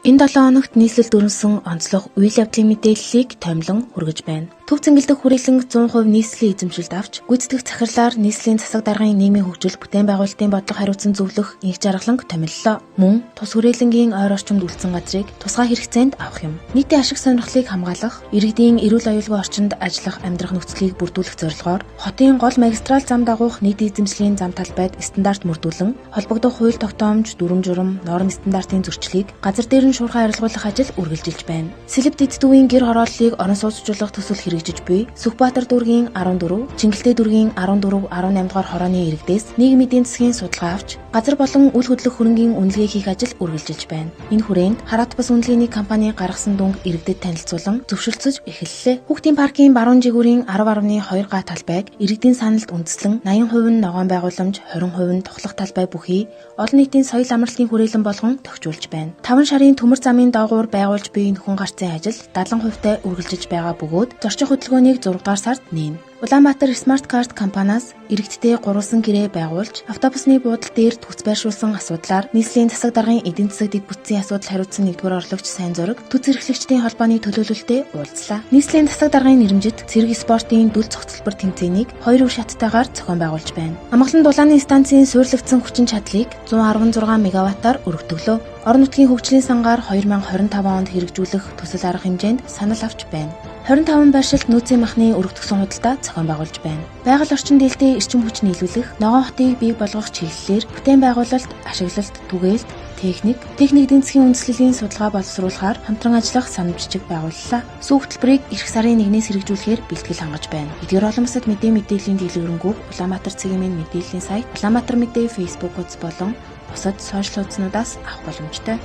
Энэ 7 хоногт нийслэл дөрвсөн онцлог үйл явдлын мэдээллийг томилон хүргэж байна. Төв цэнгэлдэх хүрээлэн 100% нийслэлийн эзэмшилд авч, гүйцэтгэх захирлаар нийслэлийн засаг даргын нийгмийн хөгжил бүтээн байгуулалтын бодлого хариуцсан зөвлөх инх жаргаланг томиллоо. Мөн тус хүрээлэнгийн ойр орчимд үлдсэн газрыг тусгай хэрэгцээнд авах юм. Нийтийн ашиг сонирхлыг хамгаалах, иргэдийн эрүүл аюулгүй орчинд ажиллах амьдрах нөхцөлийг бүрдүүлэх зорилгоор хотын гол магистрал зам дагуух нийт эзэмшлийн зам талбайд стандарт мөрдүүлэн, холбогдох хууль тогтоомж, дүрм журам, норм стандартын зөрчлийг газар дээр нь шуурхай арилгуулах ажил үргэлжилж байна. Сэлэб Дэддүгийн гэр хорооллыг орон сууцжуулах төсөл хэрэгжиж буй Сүхбаатар дүүргийн 14, Чингэлтэй дүүргийн 14, 18 дугаар хорооны иргэдээс нийгмийн эдийн засгийн судалгаа авч, газар болон үл хөдлөх хөрөнгийн үнэлгээ хийх ажил үргэлжилж байна. Энэ хүрээнд Хараат бас үнэлгээний компани гаргасан дүнг иргэдэд танилцуулан зөвшөлдсөж эхэллээ. Хүүхдийн паркийн баруун жигүүрийн 10.2 га талбайг иргэдийн саналд үндэслэн 80% нь ногоон байгууламж, 20% нь тухлах талбай бүхий олон нийтийн соёл амралтын хүрээлэн болгон тохижуулж байна. 5 шарын төмөр замын доогуур байгуулж буй нөхөн гарцын ажил 70% үргэлжилж байгаа бөгөөд зорчих хөдөлгөөнийг 6 дугаар сард нээнэ. Улаанбаатар Smart Card компаниас иргэдтэй гурван гэрээ байгуулж, автобусны буудал дээр төц байршуулсан асуудлаар нийслэлийн засаг даргын эдийн засаг дэд бүтцийн асуудал хариуцсан 1-р орлогч Сайн зураг төц эрхлэгчдийн холбооны төлөөлөлтөд уулзлаа. Нийслэлийн засаг даргын нэрмжит цэрэг спортын дүл цогцлбор тэмцээнийг 2 өв шаттайгаар зохион байгуулж байна. Амгалан дулааны станцын суурлагдсан хүчин чадлыг 116 мегаваттаар өргөдөглөө. Орон нутгийн хөгжлийн сангаар 2025 онд хэрэгжүүлэх төсөл арга хэмжээнд санал авч байна. 25 байршилт нөөцийн махны өргөдгсөн худалдаа зохион байгуулж байна. Байгаль орчин дээлтэй эрчим хүч нийлүүлэх, ногоон хотыг бий болгох чиглэлээр бүтээн байгуулалт, ашиглалт, түгээлт, техник эдийн засгийн үндэслэлийн судалгаа боловсруулахаар хамтран ажиллах санамж жижиг байгууллаа. Сүү хөтөлбөрийг эх сарын 1-ээс хэрэгжүүлэхээр бэлтгэл хангаж байна. Эдгээр олон бусад мэдээллийн дэлгэрэнгүй Улаанбаатар цэгийн мэдээллийн сайт, Улаанбаатар мэдээ Facebook хуудас болон бусад сошиал хуудаснуудаас авах боломжтой.